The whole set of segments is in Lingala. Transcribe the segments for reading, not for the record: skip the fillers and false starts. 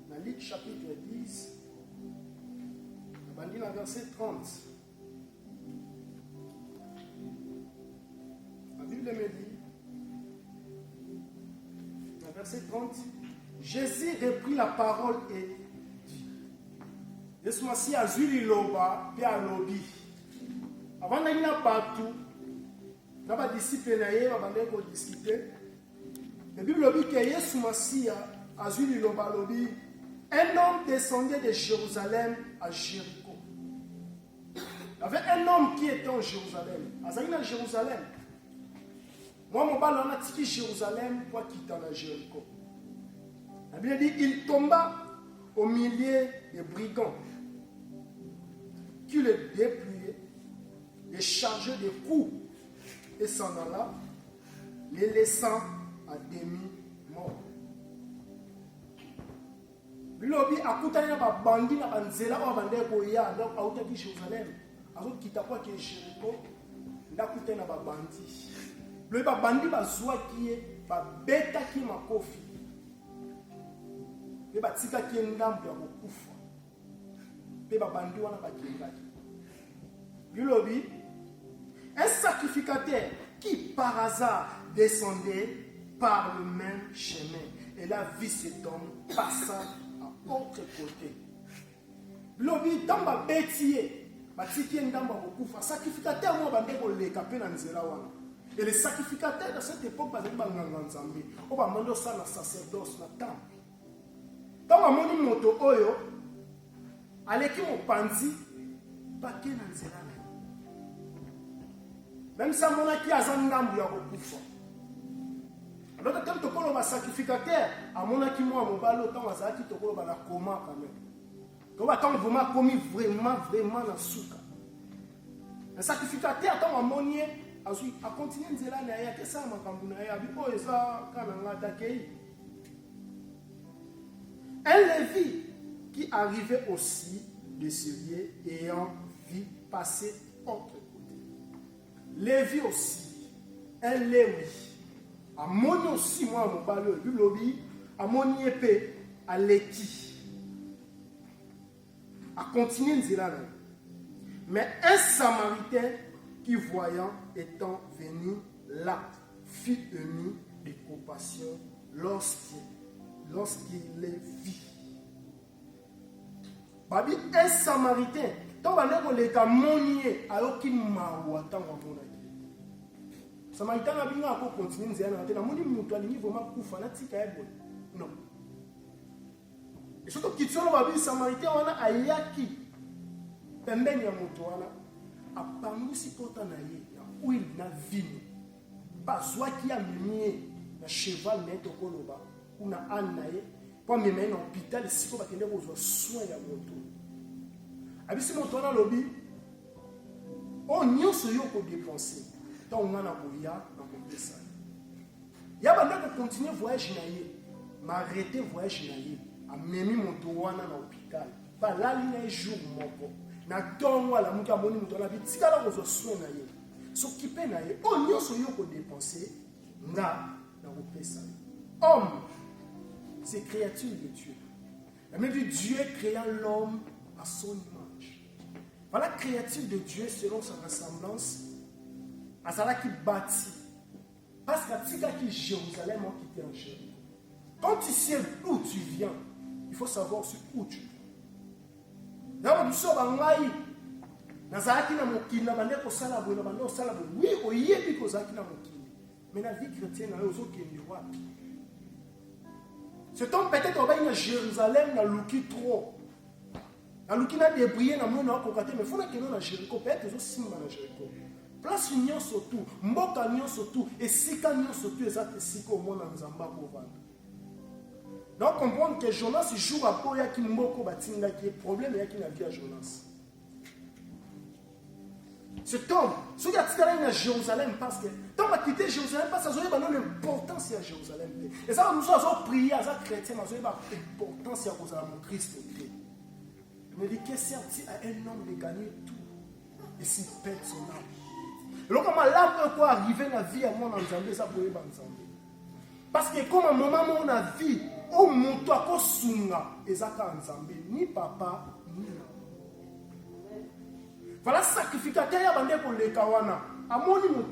Dans Luc chapitre 10, verset 30. La Bible me dit, dans verset 30, Jésus reprit la parole et dit, Yesu a zuli loba pe alobi. Avant d'aller partout, dans les disciples naïe, avant d'aller discuter, la Bible dit que Yesu a zuli loba lobi. Un homme descendait de Jérusalem à Jéricho. Il y avait un homme qui était en Jérusalem. Il à Jérusalem. Moi, mon bal en a quitté Jérusalem pour quitter la Jéricho. La Bible dit il tomba au milieu des brigands qui le dépouillaient, les chargeaient de coups et s'en alla, les laissant à demi-mort. Bilobi akutana ba bandi na banzela o bande ko ya donc auta ki Jérusalem azo kitapwa ke Jéricho ndakutana ba bandi le ba bandi ba zwa ki ba beta ki makofi le ba tika ki ndambo ya kokufa pe ba bandi wana ba kengaki Bilobi un sacrificateur qui par hasard descendait par le même chemin et la vie cet homme passa autre côté. Lobi tamba betiye batiki ndamba kokufa sacrificateur mo bande ko leka pe na nzela wana. Et les sacrificateurs de cette époque bazali banganga nzambe o ba mando sana sacerdoce na temple. Tant amoni moto oyo aleki mo panzi bake na nzela na. Même ça mona ki azangambu ya kokufa. Alors, quand tu as un sacrificateur, à mon avis, moi, mon ballot, tu as un coma quand même. Tu as vraiment commis vraiment dans souka. Le sacrificateur, tu as un monier, à continuer de dire là, que ça m'a cambuné, à dire, oh, ça, quand on a attaqué. Un Lévi qui arrivait aussi de ce lieu ayant vu passer autre côté. Lévi aussi, un Lévi. Amoni aussi moi mon ballon du lobby amoni épée à l'éti à continuer nzela. Mais un samaritain qui voyant étant venu là fit ému de compassion lorsqu'il les vit. Babi un samaritain tant baleko le kamonier alors qu'il m'a ouatan wa Samaritain a bien encore continué nzela na moni mutu alingi vraiment kufa na tika ebo. Non. Et surtout kitsono babi samaritain wana ayaki pembeni ya mutu wana apangusi kota na ye ya huile na vino. Bazwaki ya mie na cheval na etokoloba kuna ane na ye kwa meme na hôpital siko bakende kozwa soin ya mutu. Abisi mutu wana lobi o nyonso yo ko dépenser. Donc, on a ça. Il y a des gens continuer voyage mais arrêter voyage a même mon tour dans l'hôpital. Pas là, il y a un jour moko. Na don wala muki amoni mutu na bitika la ko soin na ye. S'occuper na ye. On nyoso yo ko dépenser nga na ko pesa. Homme, c'est créature de Dieu. La même Dieu créant l'homme à son image. Voilà créature de Dieu selon sa ressemblance. Azala qui bâtit. Parce que tika qui Jérusalem a quitté en Jéricho. Quand tu sais d'où tu viens, il faut savoir sur où tu viens. D'abord, nous sommes en Maï. Nazaki na mokili na bande ko sala bo na bande sala bo. Oui, oyebi ko zaki na mokili. Mais la vie chrétienne na ozo kende wapi. C'est donc peut-être au bain de Jérusalem na luki trop. Na luki na débrouiller na mona ko kate mais faut na keno na Jéricho peut-être ozo simba na Jéricho. Place union surtout, mboka union surtout, et sika union surtout, exact sika au monde en Zamba pour vendre. Donc comprendre que Jonas joue à Poya qui mboko batinga qui est problème et qui n'a vie à Jonas. Cet homme, ce qui a tiré à Jérusalem parce que tant qu'on a quitté Jérusalem parce que ça a une importance à Jérusalem. Et ça nous avons prié à ça chrétien, mais ça a une importance à Christ. Mais il est certain à un homme de gagner tout. et s'il pète son âme. Et donc, comment l'âme peut arriver dans la vie à mon Nzambé, ça peut être Nzambé. Parce que comme un moment où on a vie, au monde à Kosunga, et ça Nzambé, ni papa, ni maman. Voilà, sacrificateur, il y a des pour les kawana. À mon niveau,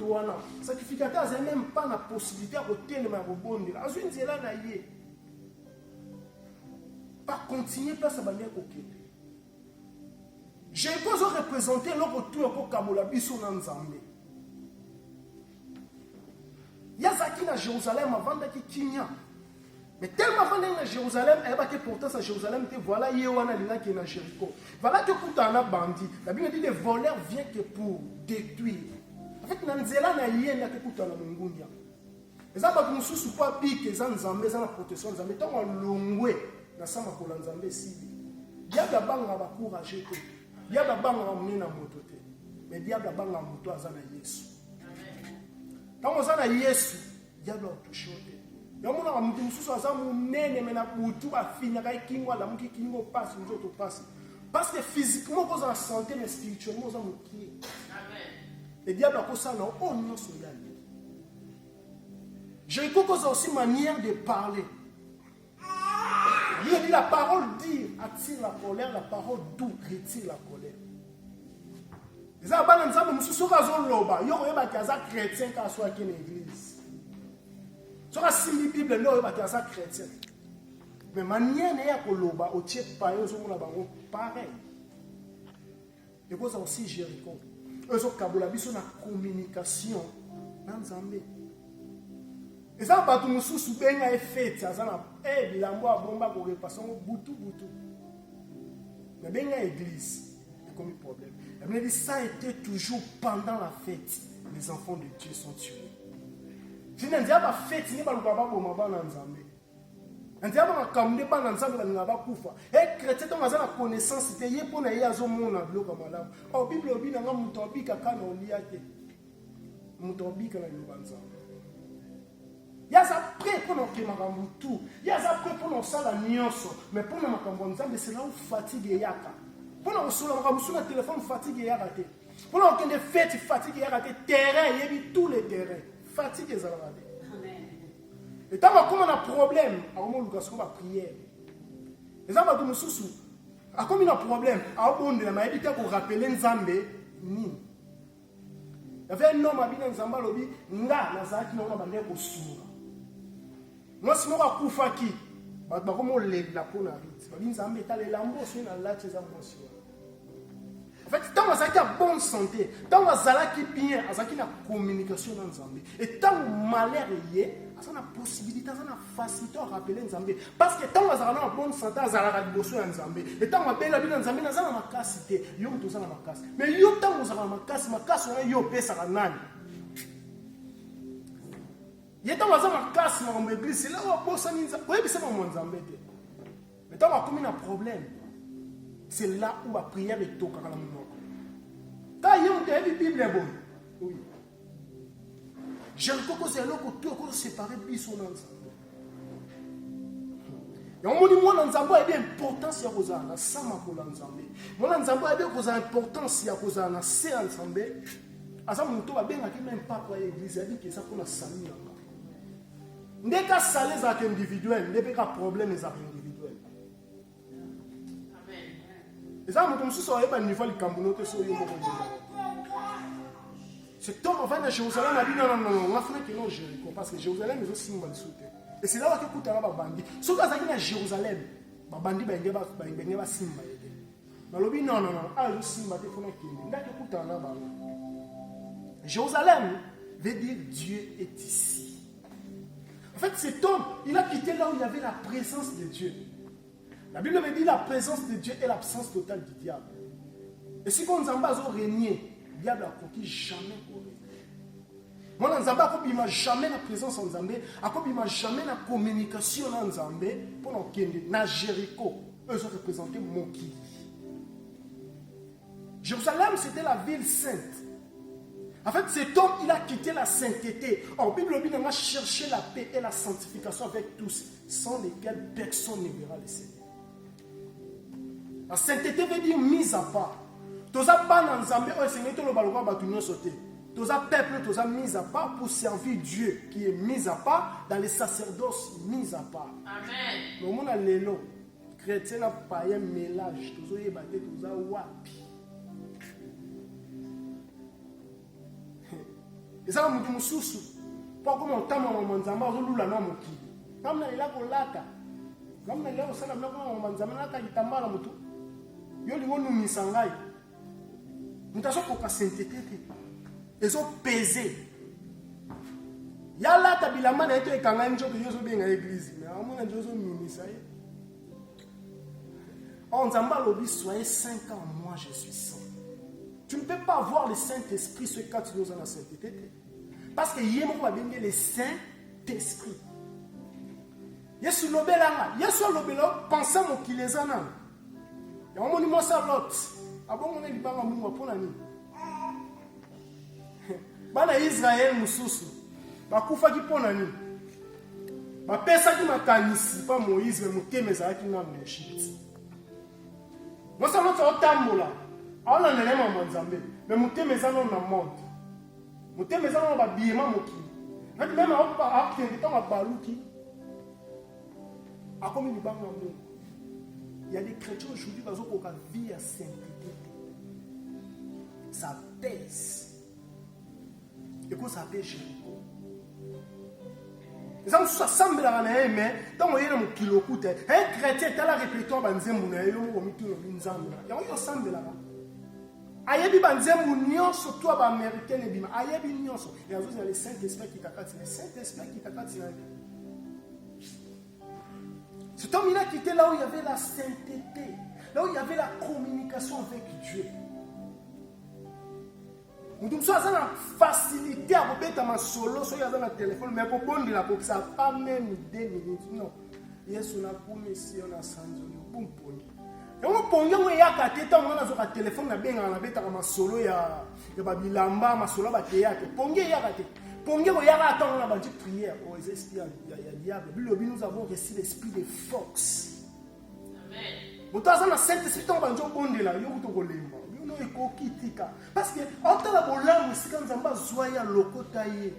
sacrificateur, c'est même pas la possibilité de tellement rebondir. À ce moment-là, pas continuer place à bannière coquette. J'ai pas représenté l'autre tour pour Kamola Bissou dans Nzambé. Il y a ça qui à Jérusalem avant d'être Kinya. Mais tellement avant d'être à Jérusalem, il y a pas que pourtant à Jérusalem, voilà, il y a un qui est à Jéricho. Voilà que pour un bandit. La Bible dit les voleurs viennent que pour détruire. En fait, dans Nzela, il y a un qui est à la Mungunia. Et ça, pas que nous sommes pas piqués, ça nous emmène dans la protection. Nous emmène dans le long dans sa makola Nzambé si. Diable a banga va courager tout. Diable a banga va mener na moto te. Mais diable a banga moto azana Yesu. Quand on a Yesu, diable a touché. Il y a un monde qui est nene mais na butu ba fina ka kingwa la muki kingo passe nous autres passe. Parce que physiquement cause en santé mais spirituellement on muki. Amen. Et diable a cause ça non on non soyal. J'ai cause aussi manière de parler. Il dit la parole dit attire la colère, la parole doux retire la colère. Les abandons ça nous sommes sur loba, yo yeba kaza chrétien ka soit qui l'église. Sur la simbi Bible non yeba kaza chrétien. Mais manière ne ya ko loba au tie pa yo zo mona bango pareil. Et quoi ça aussi Jéricho. Eux so kabola biso na communication dans Nzambé. Et ça va tout musu subenga effet ça na bilambo abomba ko repasser butu. Mais benga église, c'est comme un problème. Elle me dit ça était toujours pendant la fête. Les enfants de Dieu sont tués. Je ne dis pas fête ni ba lukaba ko maba na Nzambe. Ndia ba kamde ba na Nzambe na ngaba kufa. Et chrétien to ngazana connaissance c'était ye pona ye azomona biloko malamu. Oh Bible obi na ngamuto obika kana oliate. Muto obika na Nzambe. Il y a ça prêt pour nous faire tout. Il y a ça prêt pour nous faire la nuance. Mais pour nous faire c'est là où fatigue et yaka. Pour nous faire le téléphone fatigue et yaka. Pour nous faire des fêtes fatigue et yaka. Terrain, il y a tous les terrains. Fatigue et yaka. Et tant qu'on a un problème, on va prier. Et ça va nous soucier. Comme il y a un problème, on va éviter pour rappeler Nzambé. Il y avait un homme qui a dit Nzambé, nga nazaki na bande ko sura. Moi si moi akufa ki, ba komo le la pona rit. Ba Nzambé ta le lambo so na la teza motion. En fait, tant azaki a bonne santé, tant azalaki bien, azaki na communication dans Nzambé. Et tant malheur yé, ça na possibilité, ça na facilité à rappeler Nzambé. Parce que tant azalaki na bonne santé, azalaka liboso ya Nzambé. Et tant mabela bi na Nzambé na zana makasité, yo mto zana makasi. Mais yo tant ozala makasi, makasi na yo pesa kanani. Il tant azana makasi na l'église, c'est là où bossa ninza. Ko yebisa ba Nzambé te. Mais tant ba komi na problème. C'est là où la prière est toquée à la monoko. Quand il y a une Bible, oui. Jéricho, c'est là que tout est séparé, puis son ensemble. Et on me dit, moi, l'ensemble est bien important si vous avez un sama pour l'ensemble. Moi, l'ensemble est bien important si vous avez un c'est ensemble. À ça, mon tour, bien que même pas pour l'église, il dit que ça pour la salut. Dès que ça les a individuels, dès que problème les a individuels. Et ça, je me suis dit, niveau de Cameroun, cet homme va à Jérusalem, il a dit non, on va faire que non, Jéricho, parce que Jérusalem est aussi mal sauté. Et c'est là que tout à bandit. Sauf que à Jérusalem, les bandits va simba. Mais non, ah, je simba, il faut que Jérusalem veut dire Dieu est ici. En fait, cet homme, il a quitté là où il y avait la présence de Dieu. La Bible me dit la présence de Dieu et l'absence totale du diable. Et si on a régné, le diable a conquis jamais pour régner. Moi, Nzamba, il m'a jamais la présence en Nzambé, il m'a jamais la communication en Nzambé pour nous kende na Jéricho. Eux ont représenté Moki. Jérusalem, c'était la ville sainte. En fait, cet homme, il a quitté la sainteté. Or, Bible a cherché la paix et la sanctification avec tous, sans lesquels personne ne verra le Seigneur. La sainteté veut dire mise à part. Toza bana nzambe o Seigneur to lo baloko ba tunyo sauté. Toza peuple toza mis à part pour servir Dieu qui est mis à part dans les sacerdoces mis à part. Amen. Le monde a lelo chrétien na païen mélange tozo yeba te toza wapi. Et ça mutu mususu. Pas comme on tama nzamba zo lula na mokili. Kamna ila ko lata. Kamna ila ko sala na ko nzamba na ka kitambala mutu. Yo lingo numisa ngai. Mutaso ko ka sainteté. Ils ont pesé. Il y a là tabilama na eto ekanga njo que yoso benga église. Mais amona njo minisa. On zamba lobi soyez 5 ans, moi je suis saint. Tu ne peux pas voir le Saint-Esprit ce quand tu nous en as sainteté. Parce que yemo va bien le Saint-Esprit. Yesu lobelanga, Yesu lobelo pensa mo kilezana. Ya omoni mo sa lot. Abongo na libanga mungu apona ni. Bana Israël mususu bakufa ki pona ni. Ba pesa ki makanisi pa Moïse mutemeza ki na Égypte. Mo sa lot otambola. Ala nelema manzambe. Mais mutemeza no na monde. Mutemeza no ba biema moki. Na même a akende ta baluki. Akomi libanga mungu. Il y a des chrétiens aujourd'hui qui ont une vie à sainteté. Ça pèse. Et quoi ça pèse? Et ça, ça semble à la mais tant qu'on est dans mon kilo coûte, un chrétien, t'as la répétition, banzem, et l'homme, on met tout le monde ensemble. Et on semble là. Ayebi banzem, union, surtout à l'américain, et bima. Ayebi union, et à vous, il y a les Saint-Esprit qui t'accordent. Les Saint-Esprit qui t'accordent. C'est un homme qui était là où il y avait la sainteté, là où il y avait la communication avec Dieu. Nous avons la facilité à mettre ma solo sur le téléphone, mais pour bon la ça n'a pas même 2 minutes. Non. Yesu na promesse on a sanzo bon poni. Et on pongi on ya ka teta on na zo ka téléphone na benga na beta ma solo ya babilamba ma solo ba théâtre. Pongi ya ka te. Pongi on ya ka attendre na ba prière aux esprits ya diable. Bilobi nous avons reçu l'esprit de force. Amen. Motaza na Saint-Esprit on ba njo bondela yo to kolemba. Parce que entre la bolam aussi quand Zamba zoya lokota ye.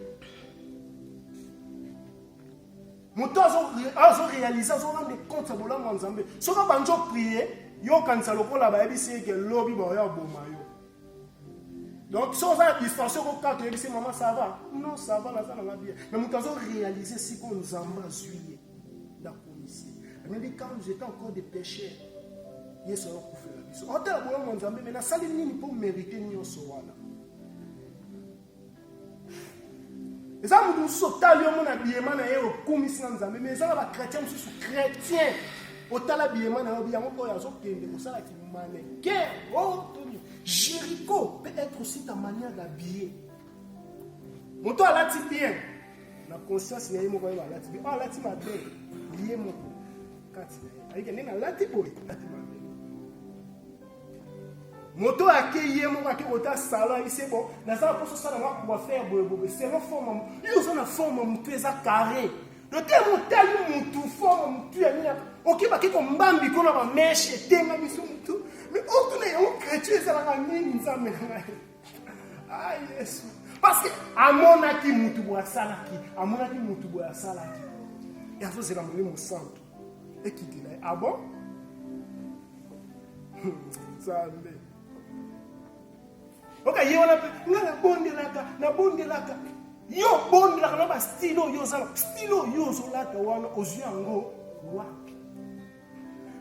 Moto azo réaliser azo rendre compte sa bolam Nzambe. So ka banjo prier, yo kanisa lokola ba ebisi ke lobby ba ya boma yo. Donc so za distraction ko ka to ebisi maman ça va. Non, ça va là ça va bien. Mais moto azo réaliser si ko Nzamba zuye da commission. Mais quand j'étais encore des pécheurs, Yesu akufa. On t'a la bola Nzambe mais na sali nini pour mériter nyonso wana. Eza mudu sotali yo mona biema na ye okumisi na Nzambe mais eza ba chrétien mususu chrétien otala biema na yo biango ko ya zo kende ko sala ki mannequin. Oh Tony, Jéricho peut être aussi ta manière d'habiller. Moto alati bien. Na conscience ya yemo ko alati bien. Oh alati mabe. Lié moko. Kati. Ayike nena alati boy. Alati mabe. Moto akeye mo ka kota sala ici bon na ça pour ça na ko faire bobo c'est une forme yo so na forme mutu eza carré le terme tali mutu forme mutu ya nia OK ba kiko mbambi ko na ba meshe tenga biso mutu mais autre ne on chrétien ça la nini nzambe ah Yesu parce que amona ki mutu bo sala ki amona ki mutu bo sala ki et azo c'est la mo santo et qui dit là ah bon ça ok, il y a na bondelaka. Yo bondelaka na ba stylo yo sala. Stylo yo zolaka wana oziango wapi.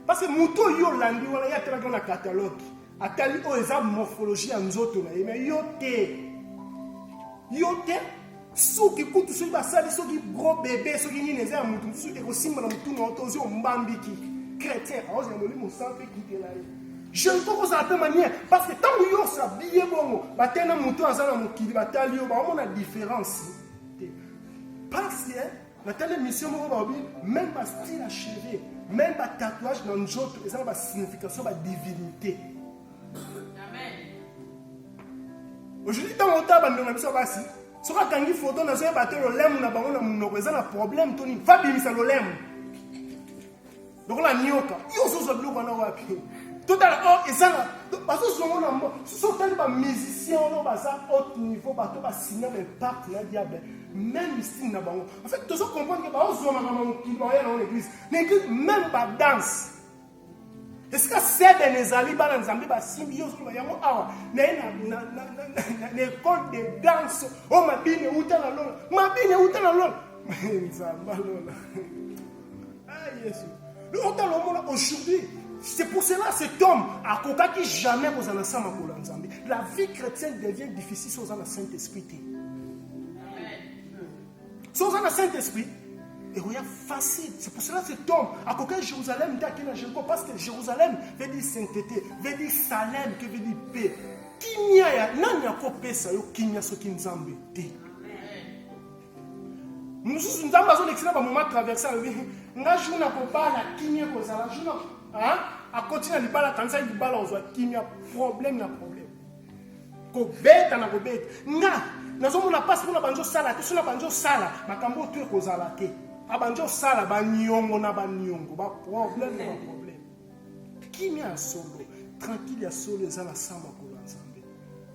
Parce que muto yo landi wala ya tela na catalogue. Atali o eza morphologie ya nzoto na mais yo te soki kutu soki basali soki gros bébé soki nini eza mutu soki ko simba na mutu na otozi o mbambiki. Chrétien, ose ya molimo santé qui te la. Je ne peux pas appeler manière parce que tant que yo s'habille bon, batena muto azana mukili batali yo ba on a différence. Parce que la telle mission mo ba même pas style à cheveux, même pas tatouage dans njoto, ça ba signification ba divinité. Amen. Aujourd'hui tant on t'a bandona biso basi, soka kangi photo na zo ba telo lemu na bango na munoko ezana problème toni, fa bimisa lo lemu. Donc la nyoka, yo so zo biloko na wapi. Tout à l'heure, oh, et ça là, parce que ce sont des musiciens, haut niveau, qui signé un pacte, même ici, en fait, tout ça comprendre que dans l'église, l'église, même pas danse. Est-ce que c'est des amis, dans les amis, l'école de danse, oh, ma bine, où t'es la lune, aujourd'hui, c'est pour cela que cet homme a coqué jamais aux ensemble. La vie chrétienne devient difficile sans le Saint-Esprit. Sans le Saint-Esprit, et rien facile. C'est pour cela que cet homme a coqué Jérusalem parce que Jérusalem veut dire sainteté, veut dire Salem, qui veut dire paix. Qui n'y a pas paix, ça y est, qui n'y a ce qui nous embête. Nous sommes dans l'excellent moment traversé. Nous avons la kinya kozala jour a continuer à parler quand ça il parle aux kinya problème na problème ko beta na ko beta na zo mona passe pour banjo sala to sala banjo sala makambo to kozala te abanjo sala ba nyongo na ba nyongo ba problème na problème kinya solo tranquille ya solo za na sama ko nzambe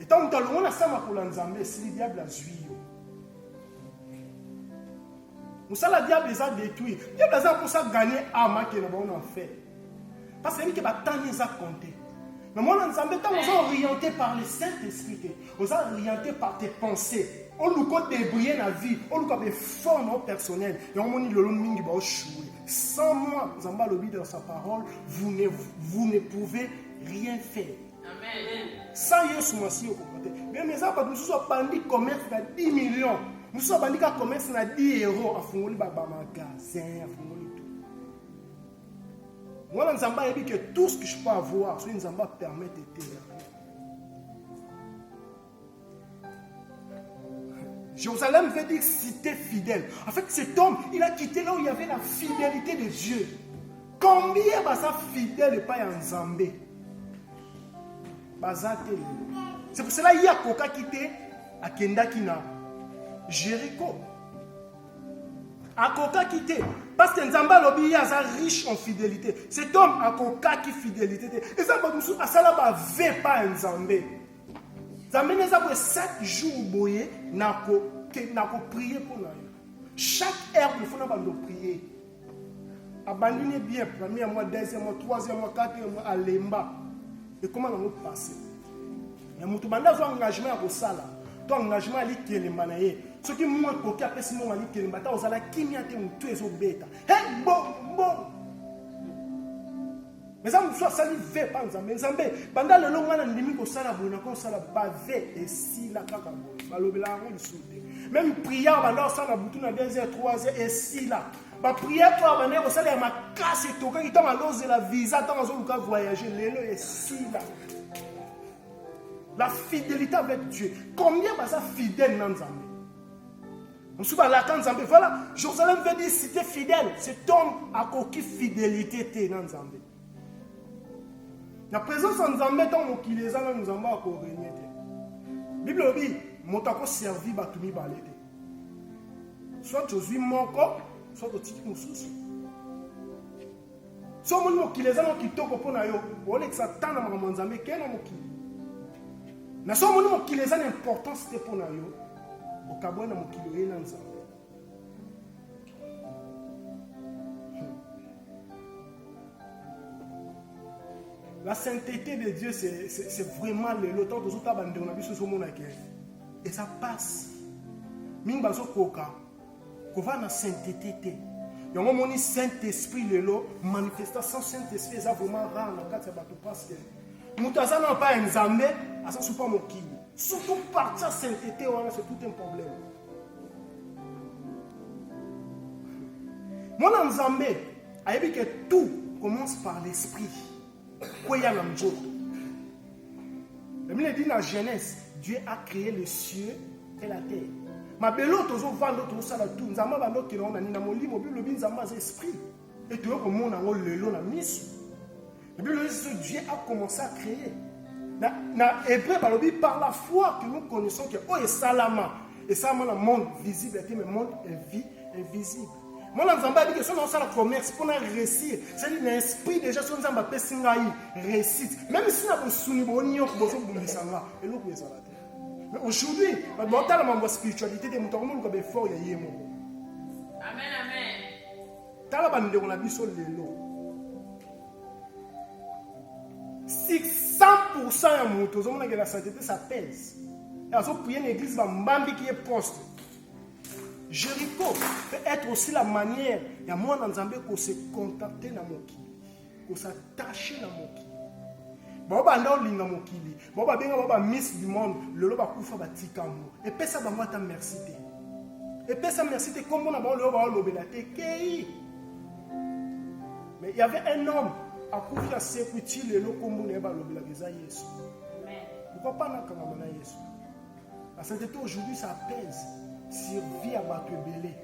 et tant que on a sama ko nzambe si le diable a zuio. Nous savons que le diable les a détruits. Le diable les a pour ça gagner à qui on a fait. Parce que c'est lui qui va tant les a compter. Mais moi, nous sommes orientés par le Saint-Esprit. Nous sommes orientés par tes pensées. On nous compte débrouiller la vie. On nous compte des formes personnelles. Et on dit le long qui va échouer. Sans moi, nous avons l'obéi dans sa parole. Vous ne pouvez rien faire. Amen. Sans Yesu Massi au côté. Mais mes enfants, nous sommes bandits commerce de 10 millions. Nous sommes bandits qui commerce à 10 euros à fond, magasin, à fond, tout. Moi, nous avons dit que tout ce que je peux avoir, nous avons permettre de faire. Jérusalem veut dire cité fidèle. En fait, cet homme, il a quitté là où il y avait la fidélité de Dieu. Combien va ça fidèle et pas en Zambé? C'est pour cela qu'il y a Koka quitté à Kendakina. Jéricho. Akoka quitté. Parce que Nzamba Lobi est riche en fidélité. Cet homme a Koka qui fidélité. Et ça, ça ne va pas Nzambé. Nzambé n'est pas 7 jours boyé, n'a prié pour nous. Chaque heure, il faut prier. Abandonner bien, premier mois, deuxième mois, troisième mois, quatrième mois, à Lemba. Et comment on va passer? Il y a un engagement à Rosala. Ton engagement à l'Ikelemba. Ce qui m'a coqué après ce moment, c'est que vous allez kimia te tous les bêta. Hey, bon. Mais ça, ça ne fait pas Nzambe. Nzambe, pendant le long moment, on dit que ça la bavé et si la caca. Même prière, ça la bouton à 2h, 3h et si là. La prière pour avoir ça la ma casse et tout. Quand il t'a malosé la visa, tant qu'on voyager, et si là. La fidélité avec Dieu. Combien va ça fidèle dans Nzambe? On se bat là quand Nzambe. Voilà, Jérusalem veut dire cité fidèle. Cet homme a coquille fidélité dans Nzambe. La présence de Nzambe tant qu'il les a nous Nzambe a régner. Bible dit, mon tako servi batumi balete. Soit Josué moko, soit au titre mususu. Soit mon qui les a qui toko pona yo, on est que ça t'a na Nzambe quel moki. Na so mon qui les a l'importance de pona yo. Okabona mokilo na Nzambe. La sainteté de Dieu, c'est vraiment le temps de tout abandonner. On a vu ce monde et ça passe. Mimbazo koka, kova na sainteté. Il y a un moment Saint-Esprit le lot, manifestation Saint-Esprit, ça vraiment rare dans le cadre de bateau parce que Moutaza n'a pas un Nzambe, à ça c'est pas mon kilo. Surtout partir à sainteté, c'est tout un problème. Mon Nzambe a dit que tout commence par l'esprit. La Bible dit dans la Genèse, Dieu a créé les cieux et la terre. Ma belle autre vendre tout ça tout. Nous avons un autre qui on a ni na mon livre, Bible dit nous avons un esprit. Et tu vois comment on a le lot na mission. La Bible dit que Dieu a commencé à créer. Na hébreu par la foi que nous connaissons que oh et salama. Et ça le monde visible était le monde invisible. Moi, dans Zamba, dit que si on a le commerce, pour réussir, c'est l'esprit déjà, si on a réussite. Même si on a un souni, on a un sanga, et l'autre est salade. Mais aujourd'hui, on a la spiritualité de mon temps, on a fort, il y a un mot. Amen, amen. Talabande, on a vu sur les lots. Si 100% de motos, on a la sainteté, ça pèse. Et à ce point, une église va m'ambi qui est poste. Jéricho peut être aussi la manière, il y a moi dans Zambie qu'on se contenter dans mon kili, qu'on s'attache dans mon kili. Baba ndo linga mon kili, baba benga baba miss du monde, le loba kufa batika mo. Et puis ça ba moi ta merci te. Et puis ça merci te comme on a bon le loba lobela te kei. Mais il y avait un homme à kufa sekuti le lo comme on eba lobela beza Yesu. Pourquoi pas na kama na Yesu? La sainteté aujourd'hui ça pèse. Survie à battre belé.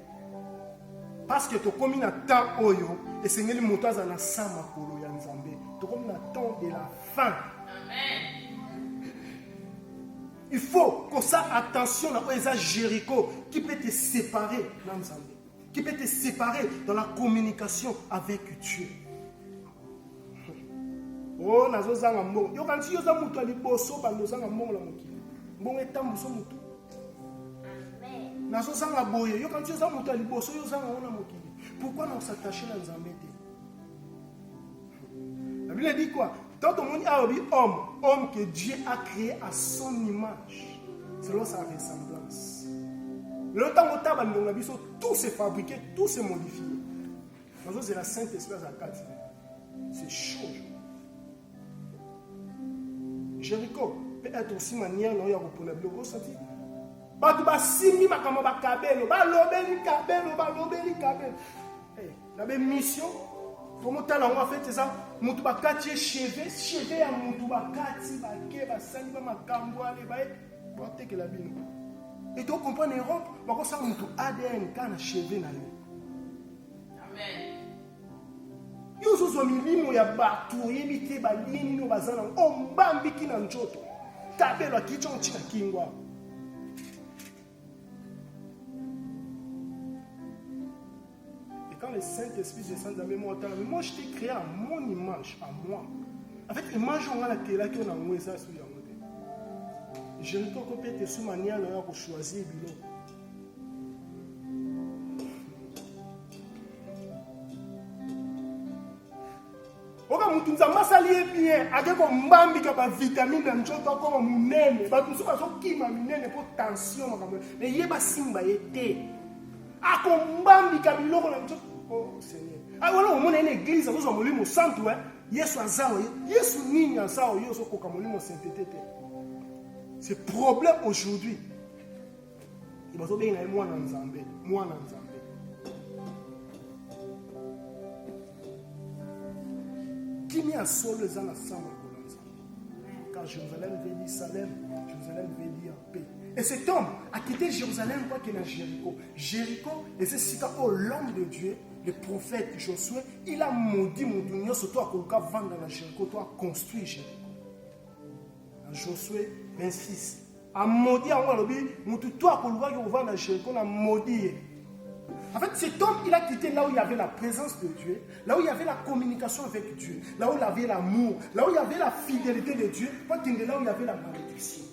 Parce que tu as commis un temps oyo et c'est le montage dans la sama kolo ya Nzambe. Tu as commis un temps de la fin. Amen. Il faut qu'on fasse attention à Jéricho qui peut te séparer dans Nzambe, qui peut te séparer dans la communication avec Dieu. Oh, nazo zanga mbongo. Yo kanti yo za mutu aliboso ba nozanga mbongo la mokili. Mbongo etambuso mutu. Nazozanga boye, yo quand tu as monté à liboso, yo zanga ona mokili. Pourquoi nous s'attacher dans Nzambe? La Bible dit quoi? Tant que monde a dit homme que Dieu a créé à son image, selon sa ressemblance. Le temps où taba ndonga biso, tout s'est fabriqué, tout s'est modifié. Parce que c'est la Sainte Esprit à 4. C'est chaud. Jéricho peut être aussi manière non ya repona bloco senti. Batu basimi makama bakabelo balobeli kabelo eh na be mission comme tala on va faire ça mutu bakati cheve ya mutu bakati bake basali ba makambo ale ba te que la bino et tu comprends en Europe bako sa mutu ADN kana cheve na yo. Amen. Yo zo milimo ya batu yebite balini no bazana o mbambi kina njoto kabelo kichon chika kingwa. Quand le Saint-Esprit descend dans mes mots, moi je t'ai créé à mon image, à moi. En fait, l'image on a la télé qui on a moins ça sur la mode. Je ne peux pas peut-être sous manière de choisir bilo. Oka mutu nzamba sali bien, akeko mbambi ka ba vitamine na njoto ko munene, ba tuso ba so kima minene pour tension makambo. Mais yeba simba yete. Akombambi kabiloko na njoto. Oh Seigneur. Ah voilà, on a une église, on a molimo santo, Yesu azao, Yesu nini azao, Yesu koka molimo sainteté. C'est problème aujourd'hui. Il va bien na moi na Nzambe, moi na Nzambe. Qui m'y a solo zana sama kolanza. Car Jérusalem veut dire Salem, Jérusalem veut dire paix. Et cet homme a quitté Jérusalem quoi qu'il est à Jéricho. Jéricho, et c'est ce qu'au l'homme de Dieu, le prophète Josué, il a maudit mon donnier, surtout à Kolka vendre dans la Jéricho, toi construit Jéricho. En Josué 26. A maudit à moi, mon toi à Kolka qui vend dans Jéricho, on a maudit. En fait, cet homme, il a quitté là où il y avait la présence de Dieu, là où il y avait la communication avec Dieu, là où il y avait l'amour, là où il y avait la fidélité de Dieu, pas qu'il est là où il y avait la malédiction.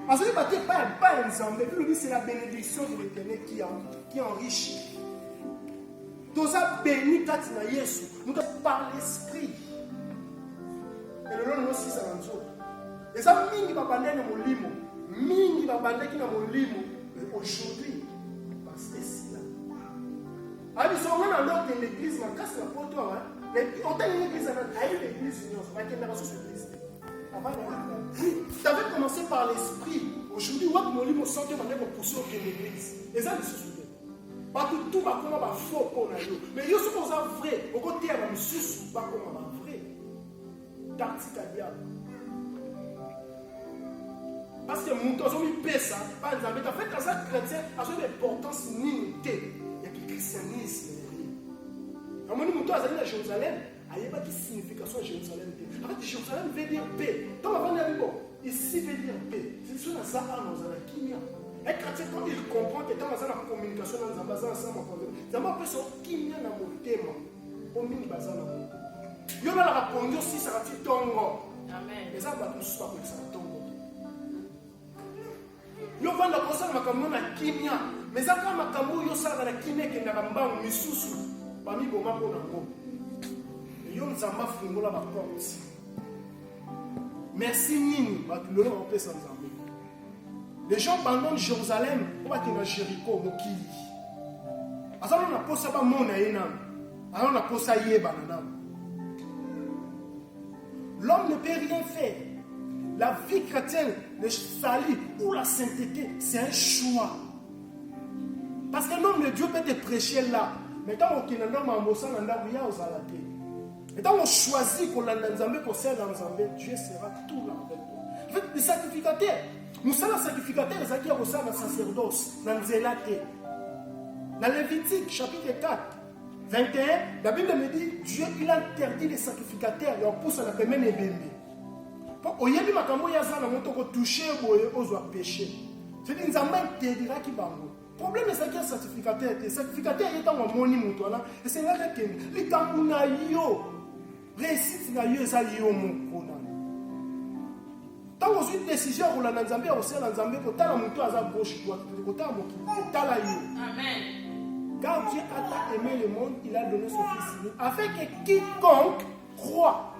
Parce que pas ensemble, c'est la bénédiction de l'Éternel qui enrichit. Tous ça béni quand il y a Jésus, nous par l'esprit. Et le nom aussi ça dans nous. Et ça mingi va bander dans mon limo, mingi va bander qui dans mon limo. Mais aujourd'hui, parce que c'est là. Ah ils sont dans l'autre l'église, mais casse la porte toi, hein. On t'a l'église à l'église, on va qu'il y a pas sur l'église. Oui, tu avais commencé par l'esprit. Aujourd'hui, on va nous sentir pour pousser au l'église. Et ça, c'est ce pas tout va comme un faux pour nous. Mais il y a ce qu'on a vrai. Au côté, il y a un sus, pas comme un vrai. Tactique à diable. Parce que mon temps, on paie ça. Par exemple, en fait, dans ça, chrétien, a une importance limitée. Il y a le christianisme. Quand on dit mon temps, à Jérusalem, il n'y a pas de signification à Jérusalem. En fait, Jérusalem veut dire paix. Tant qu'on va dire, bon, ici veut dire paix. C'est sûr que ça, nous avons qui Un chrétien, quand il comprend que dans la communication, dans la ensemble, ça m'a fait son qui n'a pas mon thème. Au mini bazar. Il y a la réponse aussi, ça va être tongo. Amen. Mais ça va pas tous pas comme ça, tongo. Il y a la personne qui a un kimia. Mais ça, quand il y a la kimia qui est dans le misusu, parmi les moments où on a il y a un zamba fungo la porte. Merci Nini, le nom en paix sans Zambé. Les gens abandonnent Jérusalem pour aller à Jéricho, Mokili. Alors on a posé pas mon aïnam. Alors on a posé Yebananam. L'homme ne peut rien faire. La vie chrétienne, le salut ou la sainteté, c'est un choix. Parce que l'homme de Dieu peut te prêcher là. Mais quand on a un homme en Mossan, on a rien aux alatés. Et quand on choisit qu'on a dans Zambé, qu'on sert dans Zambé, Dieu sera tout là avec toi. En fait, les sacrificateurs, nous sommes les sacrificateurs, les acquis au sein de sacerdoce, dans Zélaté. Dans Lévitique, chapitre 4, 21, la Bible me dit, Dieu, il a interdit les sacrificateurs, et on pousse à la première bébé. Au yébi makambo yaza na moto ko toucher boye ozwa péché. C'est une zamba interdira ki bango. Problème c'est que certificateur, les certificateurs est en moni moto là, et c'est là que les kamuna yo réussite na yo ça yo moko na. Tant que une décision pour la Nzambé au sein Nzambé ko tala moto aza gauche droite, ko tala moki, tala yo. Amen. Quand Dieu a aimé le monde, il a donné son fils afin que quiconque croit.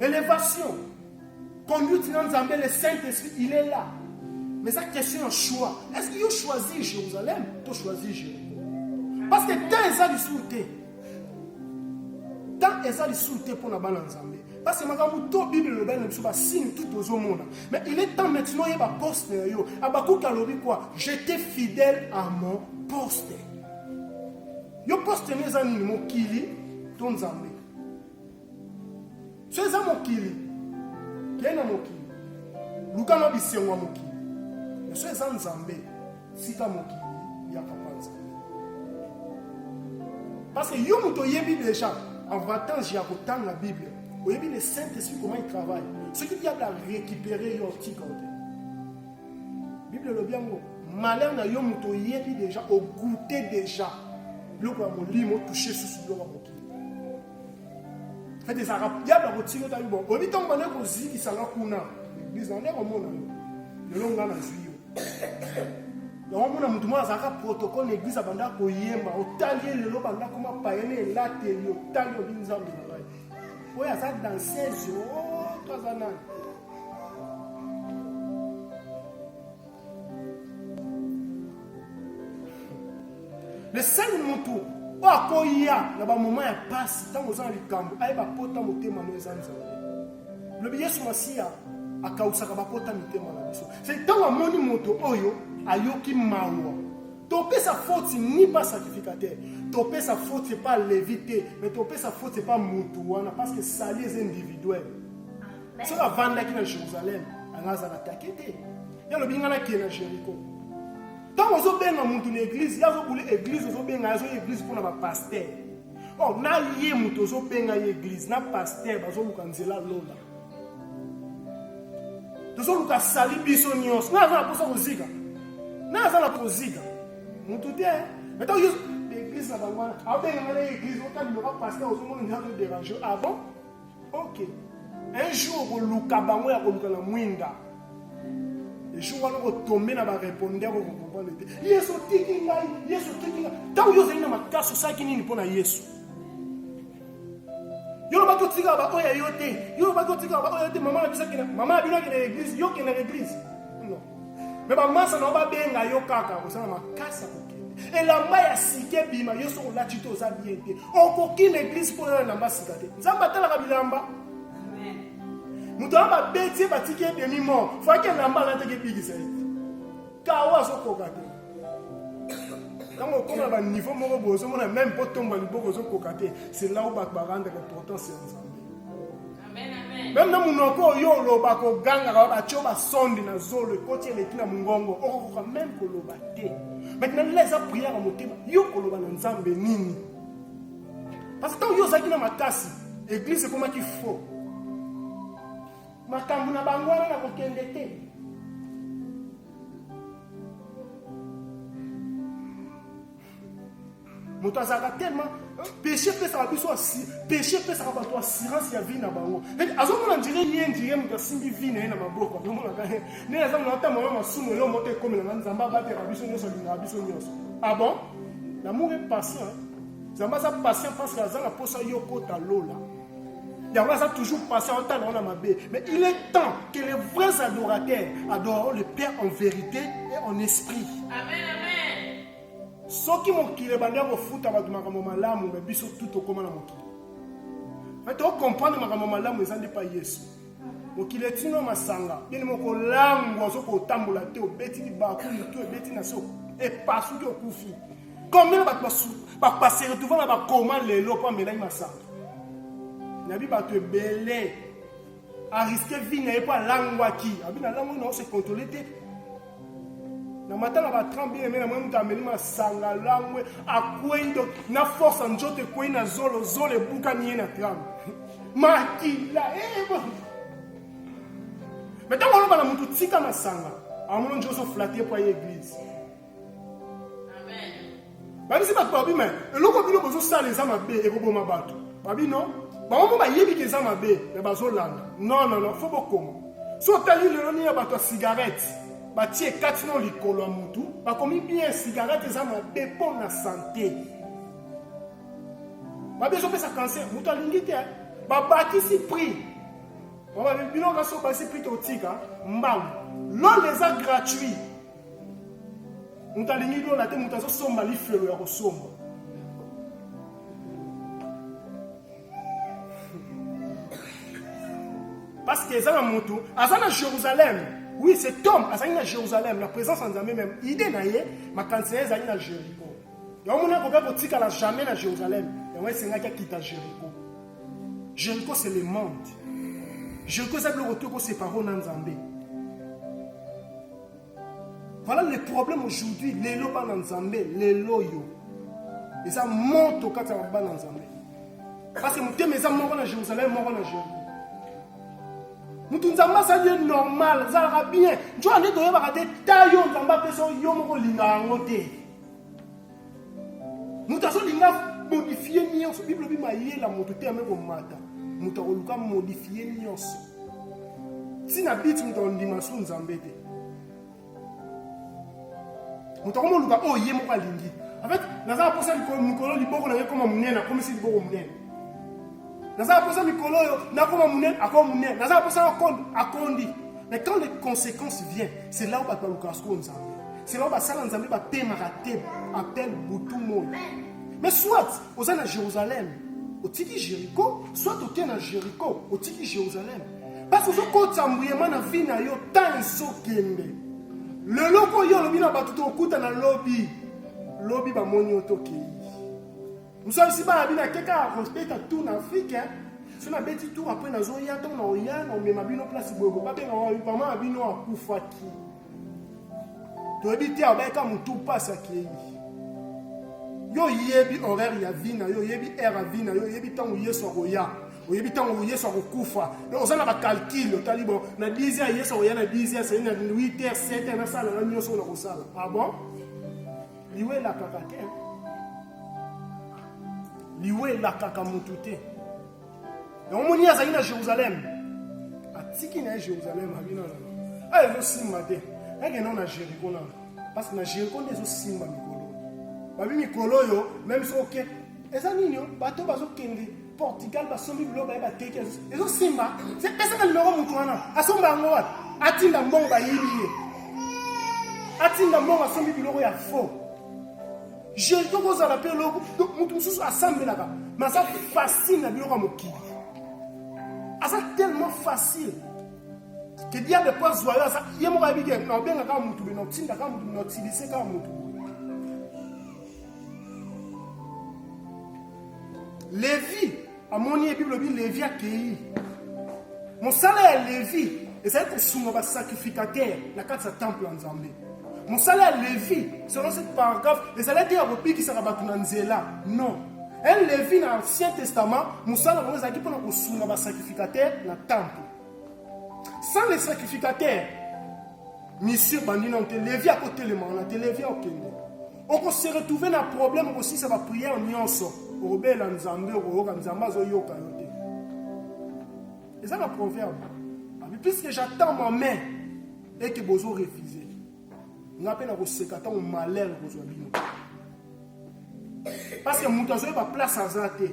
Élévation, conduite dans Zambé, le Saint-Esprit, il est là. Mais ça question un choix. Est-ce qu'il a choisi Jérusalem ou choisi Jéricho? Parce que tant ils ont du souté. Tant ils ont du souté pour la balle en Zambé. Parce que ma Bible le Bible ne signe tout aux hommes. Mais il est temps maintenant il y a un poste. Abakou Kalobi quoi? J'étais fidèle à mon poste. Yo poste mes amis mon kili ton Zambé. C'est ça mon kili. Qui est mon kili? Lukano bisengwa mon kili. Mais c'est ça Nzambé. Si ta mon kili, il y a pas Nzambé. Parce que yo muto yebi déjà en votant j'ai autant la Bible. Vous voyez le Saint-Esprit comment il travaille. Ce qui dit à récupérer yo petit côté. Bible le bien mot. Malheur na yo muto yebi déjà au goûter déjà. Loko mo limo toucher sous loko mo kili. Fait des arabes, il y a la routine de bon. Au biton mané ko ziki sanga kuna. L'église on est au monde. Le long na zuyo. Donc on a mutu mo azaka protocole l'église abanda ko yemba, otalier le lo banda koma paene la teli, otali obinza mbina. Oya ça dans 16 jours, toi ça. Le seul moto akoya na ba moment ya passe tant aux likambo ay ba pota motema no ezanza le billet sur masia akausa ka ba pota mitema na biso c'est tant amoni moto oyo ayoki mawa topé sa faute ni pas sacrificateur topé sa faute c'est pas lévité mais topé sa faute c'est pas moto wana parce que sali est individuel so la vanda ki na Jérusalem anaza na takete ya lo bingana ki na Jéricho. Tant que vous avez une église, il y a une église, vous avez une église pour un pasteur. Oh, na yé muto zo benga église, na pasteur bazo lukanzela lola. Tozo luka sali biso nyos, na za posa kozika. Na za la kozika. Muto te, mais tant l'église na bangwana, a benga l'église, on t'a dit le pasteur ozo mo nda de déranger. Ah bon? OK. Un jour ko luka bango ya ko luka la mwinda. Les jours où on tombe dans la répondeur, on comprend le temps. Yesu tikinga, Yesu tikinga. Tant que vous avez une casse sur ça qui n'est pas na Yesu. Yo ba to tika ba oya yote. Yo ba to tika ba oya yote maman a dit ça qui maman a dit que l'église, yo qui est l'église. Non. Mais ba massa na ba benga yo kaka, on ça ma casse ko. Et la maya sike bima yo so la tito za bien té. On ko ki l'église pour la namba sikate. Nzamba tala ka bilamba. Mutu amba beti batiki demi mort. Faut que namba la teke bigi ça. Kawa so kokate. Quand on commence à niveau moko bozo, on a même pas tombé le bozo kokate. C'est là où bakbaranda l'important c'est ensemble. Amen amen. Même dans mon encore yo lo bako ganga ba choba sonde na zolo côté le kina mungongo. On va même ko lo baté. Maintenant les prières à motema yo ko lo ba nzambe nini. Parce que tant yo zaki na makasi, église c'est comment qu'il faut. makambo na bango wana na kokende te. Moto azaka tellement péché peut ça biso péché peut ça ba to assurance ya vie na bango. Azomona ndire ni ndire moto simbi vie na na maboko. Azomona ka ne azomona ta mama masumu lo moto comme na nzamba ba te biso nyoso linga biso nyoso. Ah bon? L'amour est patient. Zamba za patient parce que azala posa yoko ta lola. Yamba ça toujours patient en temps na mabé. Mais il est temps que les vrais adorateurs adorent le Père en vérité et en esprit. Amen, amen. Soki mokile banda ko futa ba makambo malamu be biso tout okoma na mokile. Mais tu comprendre makambo malamu ezande pa Yesu. Mokile tino masanga, bien moko lango zo ko tambola te obeti ni ba ku mutu obeti na so e pasu ki okufi. Combien ba passer retrouver na ba koma lelo pa melai masanga. Nabi ba te belé a risquer vie na pas langwa ki. Abi na lango na se contrôler te. Na matala ba tremble mais na mwana tameli masanga langwe akwendo na force njote kwena zolo buka ni na tram makila bon mais tant on va na mutu tika masanga amono njoso flatter pour l'église. Amen. Ba bisi ba babi mais eloko bilo bozo sala ezama be ekoboma bato babi non ba mo ba yebi ke ezama be na bazo landa non faut bokoma so tali le ni ya bato cigarette. Batie 4 non likolo ya mutu bakomi bien cigarette eza mabe mpo na santé babe ezopesa cancer mutu alingi te babakisi prix biloko so basi prix totika mbangu lolo eza gratuit mutu alingi lola te mutu azosomba lifelo ya kosomba parce que eza na mutu aza na Jérusalem. Oui, cet homme, à Jérusalem, la présence en Zambé même, idée naïe, ma cancer est à Jéricho. Il y a un moment où on n'a jamais à Jérusalem. Et on c'est un qui quitte à Jéricho. Jéricho, c'est le monde. Jéricho, c'est le retour qu'on sépare en Zambé. Voilà le problème aujourd'hui. Les lois en Zambé, les loyaux. Et ça monte au cas de en Zambé. Parce que mon thème est mort à Jérusalem, mort à Jéricho. Mutunzamba ça dit normal, ça va bien. Tu as des détails, on va pas faire yo mo linga ngote. Mutaso linga modifier nyonso. Bible bi maye la motote ame ko mata. Mutako luka modifier nyonso. Si na bit muto ndimasu nzambe te. Mutako mo luka o ye mo ka lingi. En fait, naza posa likolo liboko na comme munena, comme si liboko munena. Naza posa mikolo yo na koma munene akoma munene naza posa akondi mais quand les conséquences viennent c'est là où ba lukasko nzambe c'est là où ba sala nzambe ba temaka te appelle tout le monde mais soit aux à Jérusalem au tiki Jéricho soit au tien à Jéricho au tiki Jérusalem parce que ce ko tsambuyema na vie na yo tant sokembe le loko yo lobi na batuto okuta na lobby ba moni otoki. Nous sommes ici, nous avons respecté tout en Afrique. Si on a petit tour après, nous avons rien, on met ma bino place bobo. Pas bien, on va maman bino à Koufaki. Tu as dit, tu as dit, tout passe à qui? Yo yebi horaire ya vina, yo yebi air à vina, yo yebi temps où yeso roya, yo yebi temps où yeso Koufa. On a un calcul, on a dit bon, na 10h yeso roya, na 10h c'est na 8h 7h na sala na nyoso na kosala. Ah bon? Liwe la kakake. Liwe la kakamutute. Et on moni azali na Jérusalem. Atiki na Jérusalem abina na. Ah ezo simba te. Eke non na Jéricho na. Parce que na Jéricho ezo simba mikolo. Babi mikolo yo même so ok. Eza nini yo bato bazo kende Portugal basombi bilo ba teke. Ezo simba. C'est pesa na numéro mutu wana. Asomba ngo wat. Atinda mbongo ba yibi. Atinda mbongo asombi bilo ya faux. Jéricho vous a rappelé logo donc mutu mususu assemble là-bas. Mais ça fascine na bilo comme qui. Ça tellement facile que diable peut zoyer ça. Il y a mon ami qui est bien quand mutu bino tinda quand mutu no tilise quand mutu. Lévi a moni et Bible dit Lévi a cueilli. Mon salaire Lévi et c'est pour soumettre sacrificateur la carte sa temple en Zambie. Mon salaire Lévi selon cette paragraphe les salaires dire au pays qui sera battu dans Zéla. Non. Un Lévi dans l'Ancien Testament, Moussa n'a pas dit pour nous soumettre sacrificateur la temple. Sans les sacrificateurs, monsieur Bandina, on te levé à côté de moi, on te levé à Okende. On peut se retrouver dans un problème aussi, ça va prier en nyonso. Obé la Nzambe, Oga Nzamba, Zoyo Kayote. Et ça, le proverbe. Puisque j'attends ma main et que Bozo refusé, on appelle à secrétaire au malheur de Bozo Abino. Parce que mon tazo va place à Zate.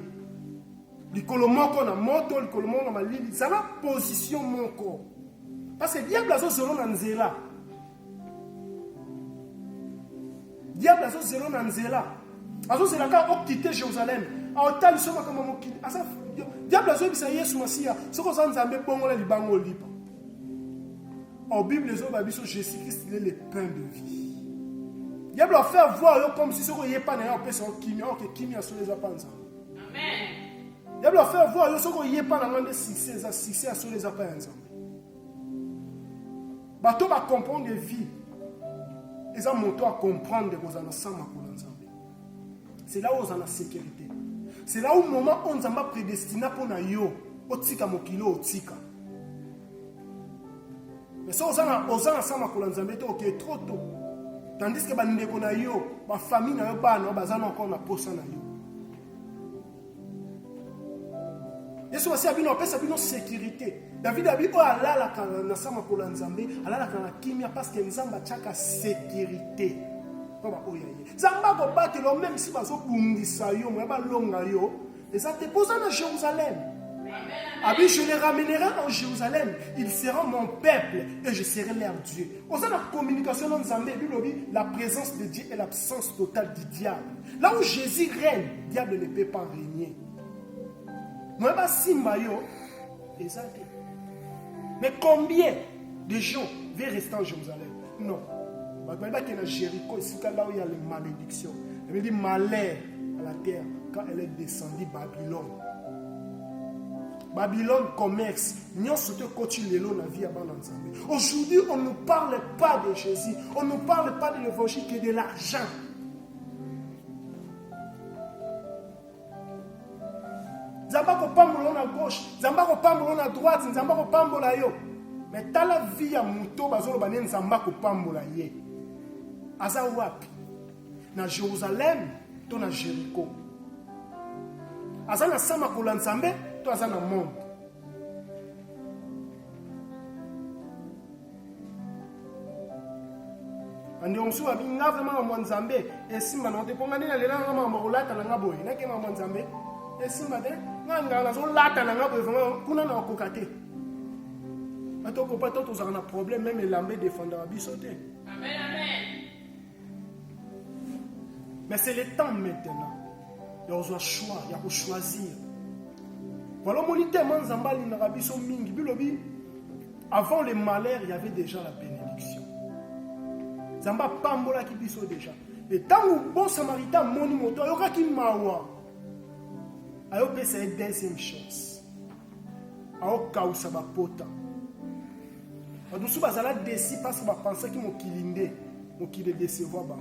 Le colomon a moto, le colomon a malili. Ça va position mon corps. Parce que diable a zéro dans Nzela. Diable a zéro dans Nzela. Azo Zela quand quitter Jérusalem. A autant ils sont comme mon kid. Diable a zéro bisaye soumasia. Ce qu'on s'en zambe bongo la libango lipa. En Bible les autres babis Jésus-Christ il est le pain de vie. Diable a fait voir comme si ce qu'on y est pas n'a pas son kimia que kimia sur les apanza. Amen. Diable a fait voir ce qu'on y est pas n'a pas succès sur les apanza. Bateau va comprendre des vies. Ils ont monté à comprendre que vous en avez sama pour l'ensemble. C'est là où vous en avez sécurité. C'est là où au moment où on a prédestiné pour nous yo, otika mokilo otika. Mais ça vous en avez sama pour l'ensemble, ok trop tôt. Tandis que bandeko na yo, ma famille na yo bana, bazana encore na posa na yo. Yesu wasi abino pesa bino sécurité. David a dit oh Allah la kana sama ko lanzambe, Allah la kana kimia parce que nzamba chaka sécurité. Baba oyaye. Zamba ko batelo même si bazo bungisa yo, moi ba longa yo, et ça te pose à Jérusalem. Abi je les ramènerai en Jérusalem, ils seront mon peuple et je serai leur Dieu. Au sein de la communication dans Zambé, la présence de Dieu et l'absence totale du diable. Là où Jésus règne, le diable ne peut pas régner. Moi ba simba yo, exact. Mais combien de gens vont rester en Jérusalem? Non. Il y a Jéricho, ici là où il y a les malédictions. Il y a malheur à la terre quand elle est descendue Babylone. Babylone commerce. Aujourd'hui, on ne parle pas de Jésus. On ne parle pas de l'évangile que de l'argent. Zambako pambolon à gauche, Zambako pambolon à droite, Zambako pambola yo. Mais dans la vie à Mouto, Bazolo Banen Zambako pambola ye. Aza wapi? Na Jérusalem, to na Jéricho. Aza na sama kolanzambe, to aza na monde. Andi onsu abi nga vraiment mwanzambe, esimba na te pongani na lela nga makolata na ngaboy, na ke mwanzambe. Esimba de nga na zo lata na ngaboy vraiment kuna na kokate. Atoko pas tout on a un problème même l'ambé défendra bisoté. Amen, amen. Mais c'est le temps maintenant. Il y a un choix, il y a un choisir. Voilà mon tellement zambali na rabiso mingi bilobi. Avant le malheur, il y avait déjà la bénédiction. Zamba pambola ki biso déjà. Et tant où bon samaritain moni moto yoka ki mawa. Ayo pesa une deuxième chance. Ayo kausa ba pota. Adusu bazala desi parce que ba penser ki mokilinde, mokile décevoir ba.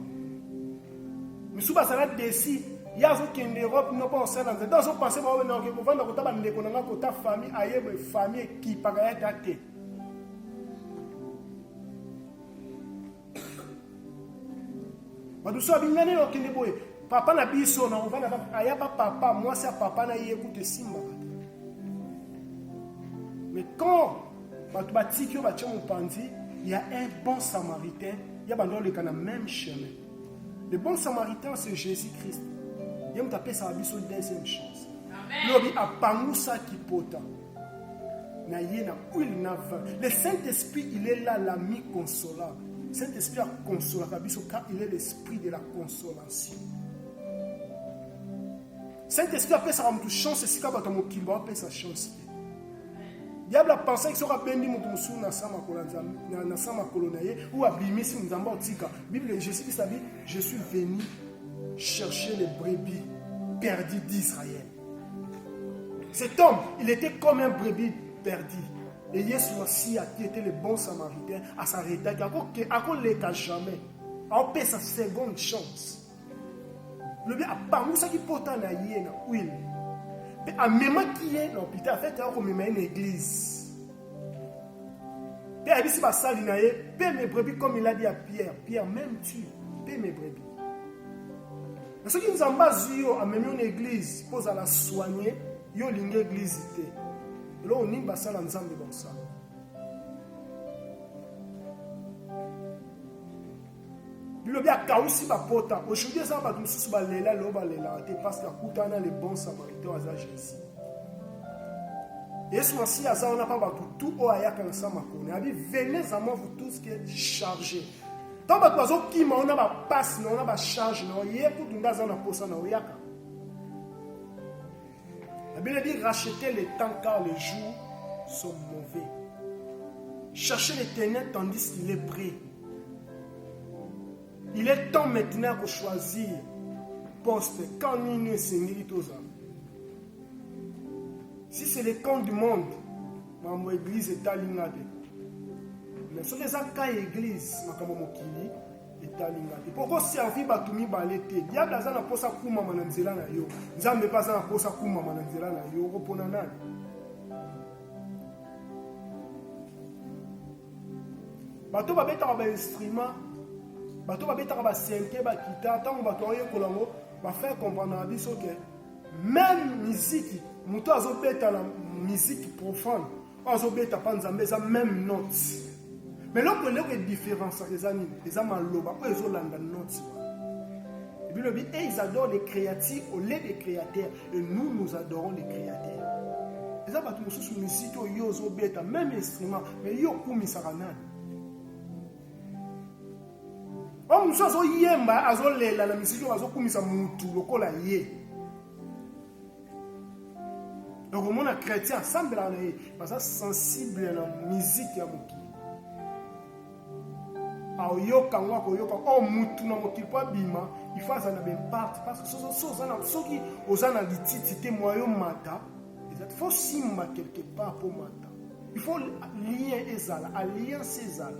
Misu bazala desi yazo kende Europe no pas ça dans son passé ba na ko vanda ko taba ndeko na ko ta famille ayebe famille qui pagaya date. Adusu abingane no kende boye. Papa na biso na ovana ayaba papa moi c'est papa na yécoute simba. Mais quand il y a un bon samaritain, il y a le même chemin. Le bon samaritain, c'est Jésus-Christ. Il y a un deuxième chance. Le Saint-Esprit, il est là, l'ami consolable. Le Saint-Esprit a consolable car il est l'esprit de la consolation. Saint-Esprit a fait sa chance, c'est quand il va faire sa chance. Diable a pensé que sera béni mutusu na sama kolonaye ou abimisi mzamba otika. Bible Jésus-Christ a dit je suis venu chercher les brebis perdues d'Israël. Cet homme, il était comme un brebis perdu. Et Jésus aussi a été le bon samaritain à s'arrêter à quoi l'état jamais. On paie sa seconde chance. Le bien a pas moussa qui porte na yena huile. Mais à même qui est l'hôpital, en fait, il y a une église. Père, ici, va salinaye, paie mes brebis, comme il a dit à Pierre. Pierre, même tu, paie mes brebis. Mais ce qui nous embase, à même une église, pose à la soigner, il y a une église. Et là, on y va ça ensemble comme ça. Le bien aussi va porter. Aujourd'hui, ça va tout sous balela, parce que la les bons samaritains à Jésus. Et ce mois-ci, on n'a pas tout au ayak ensemble. On a dit venez à moi vous tous qui êtes chargés. Tant que vous qui on a pas passe, on a pas charge, on y est pour tout dans un poste na oyaka. La Bible dit rachetez le temps car les jours sont mauvais. Cherchez l'éternel tandis qu'il est prêt. Il est temps maintenant de choisir poste quand nous sommes tous. Si c'est le camp du monde, mon église est à l'ingade. Mais si c'est un église, est à l'ingade. Pourquoi servir Batumi Balete? Il y a des gens qui ont Kuma Mananzela na yo. Nzambe pas na posa Kuma Mananzela na yo. Repona nani? Bato ba beta ba instrument. Bato ba beta ba synthé ba guitare. Tant bato oye kolango ba faire comprendre à biso que même musique, muto azobeta la musique profane. Azobeta pa nzambe za même note. Mais là, il y a une différence entre les amis, les amis maloba, ils ont l'anda note. Et puis, ils adorent les créatifs au lieu des créateurs. Et nous, nous adorons les créateurs. Les amis, tous sous musique, ils ont bêta, même instrument, mais ils ont koumi saranan. Oh, nous sommes yemba, ils ont la musique, ils ont koumi sa moutou, le kola yé. Donc, on a chrétien, ensemble, parce que sensible à la musique, à mouki. Oh mutu na mokili po bima il faut ça na impact parce que ceux qui osana lititi moyo mata il faut simba quelque part pour mata il faut lien ezala alliance ezala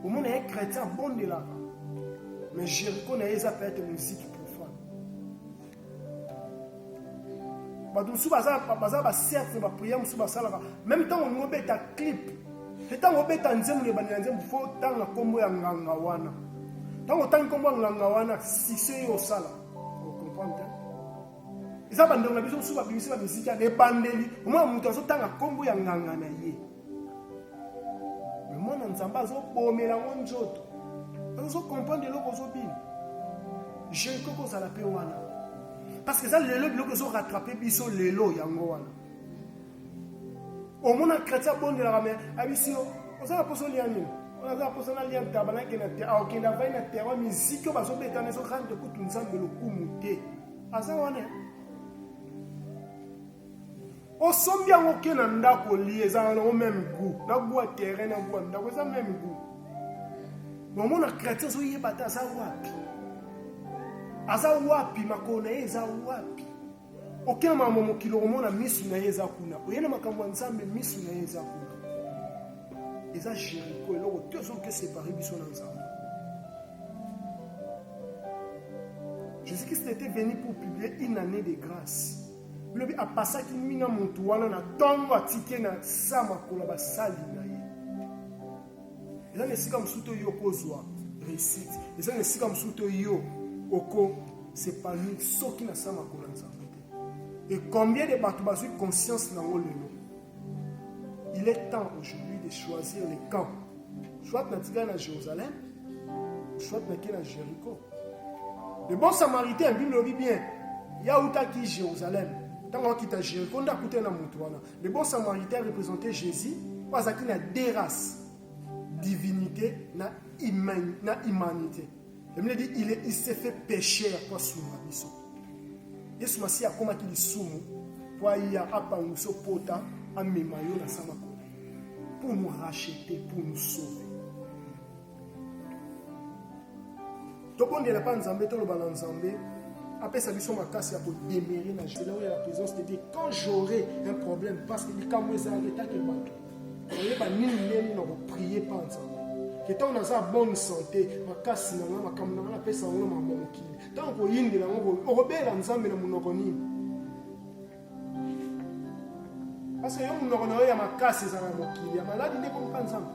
au monde est chrétien bon de là mais Jéricho na eza peut être musique profane ba donc sous baza certes ba prière sous basala même temps on obeta clip. Et tant que vous êtes en train de vous faut tant que vous êtes en train de vous si c'est au sala. Vous comprenez? Et ça, pendant la musique, la musique, les bandeli, au moins, vous avez tant que vous êtes en train de mais moi, je ne sais pas si vous êtes en train de vous comprendre de l'eau. Je ne sais pas si vous êtes en train de parce que ça, les lots qui ont rattrapé, ils sont les lots. Au monde chrétien bon de la ramène abisio on a posé liani on a posé na liani tabana qui na terre au qui na va na terre musique ba so betana so rendre ko tunzambe lo kumute asa wana o sombia ngo kena ndako lieza na même goût na goût terrain na goût ndako ça même goût au monde chrétien so yebata sa wapi makona eza wapi. Aucun moment qui a mis na yeza kuna. Oyena makambo nzambe mis na yeza kuna. Eza Jéricho eloko deux hommes que séparés biso na nzambe. Jésus-Christ était venu pour publier une année de grâce. Le bi a passé qui mina muntu wana na tongo atike na sama kola basali na ye. Eza ne sika msuto yo kozwa réussite. Eza ne sika msuto yo oko c'est pas lui soki na sama kola nzambe. Et combien de bateaux ont conscience dans le lot? Il est temps aujourd'hui de choisir les camps. Soit à Jérusalem, soit à Jéricho. Le bon samaritain, il le dit bien. Il y a où qui Jérusalem. Tant qu'il est à Jéricho, on a écouté dans Moutouana. Le bon samaritain représentait Jésus parce qu'il a deux races. Divinité et humanité. Il s'est fait pécher à quoi sous ma mission. Yesu masi akoma ki lisumu pour y a apanguso pota amemayo na sama pour nous racheter, pour nous sauver. Tobonde la pa nzambe to loba nzambe apesa biso makasi ya ko démérer na Jésus la présence de Dieu quand j'aurai un problème parce que quand moi ça l'état que bato. On ba nini no prier pas nzambe. Que tant on a bonne santé, makasi na makamna na pesa ngona mamoki. Tant ko yindi na ngo obela nzambe na munoko nini. Parce que on a ya makasi za na mokili ya maladi ndeko mpanzamba.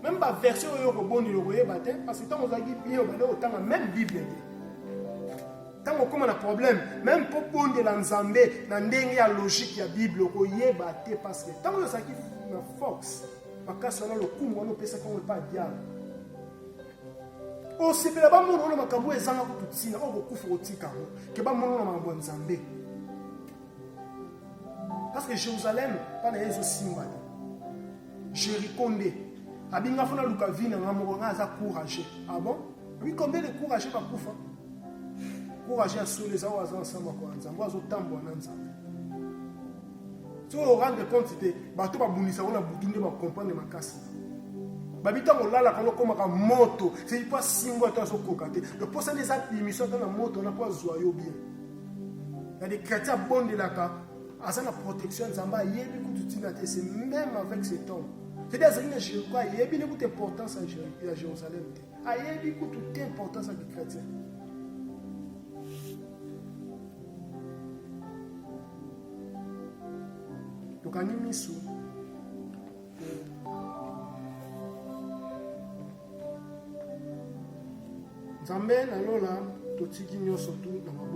Même ba version yo ko boni lo koyeba te parce que tant ozaki bien obale otanga même Bible. Tant okoma na problème même pour bonde la nzambe na ndenge ya logique ya Bible koyeba te parce que tant ozaki na force makasi na lokumu wana pesa ko pas diable. Osepela ba mono na makambo ezanga kututsina okokufa otika ke ba mono na makambo nzambe. Parce que Jérusalem, pas les Simba. Jéricho, Abinga fona Lukavina, Namoronga, a courageux. Ah bon? Oui, combien de courageux par Koufa? Courageux sur les awas ensemble, Nzambo, Tambo, Nanzambe. Si on rend compte, c'était Bato Babunisa, on a boutoune, on comprendre ma casse. Babita, on l'a la comme un moto. C'est pas Simba, toi, son cocaté. Le poste des actes d'émission dans la moto, on n'a pas joyeux bien. Il y a des chrétiens bons de la carte. À la protection, c'est même avec cet homme. C'est-à-dire que je crois qu'il y a beaucoup d'importance à Jérusalem. Il y a beaucoup d'importance à les chrétiens. Donc, on a mis sous. Zambé, alors là, tout ce qui nous surtout dans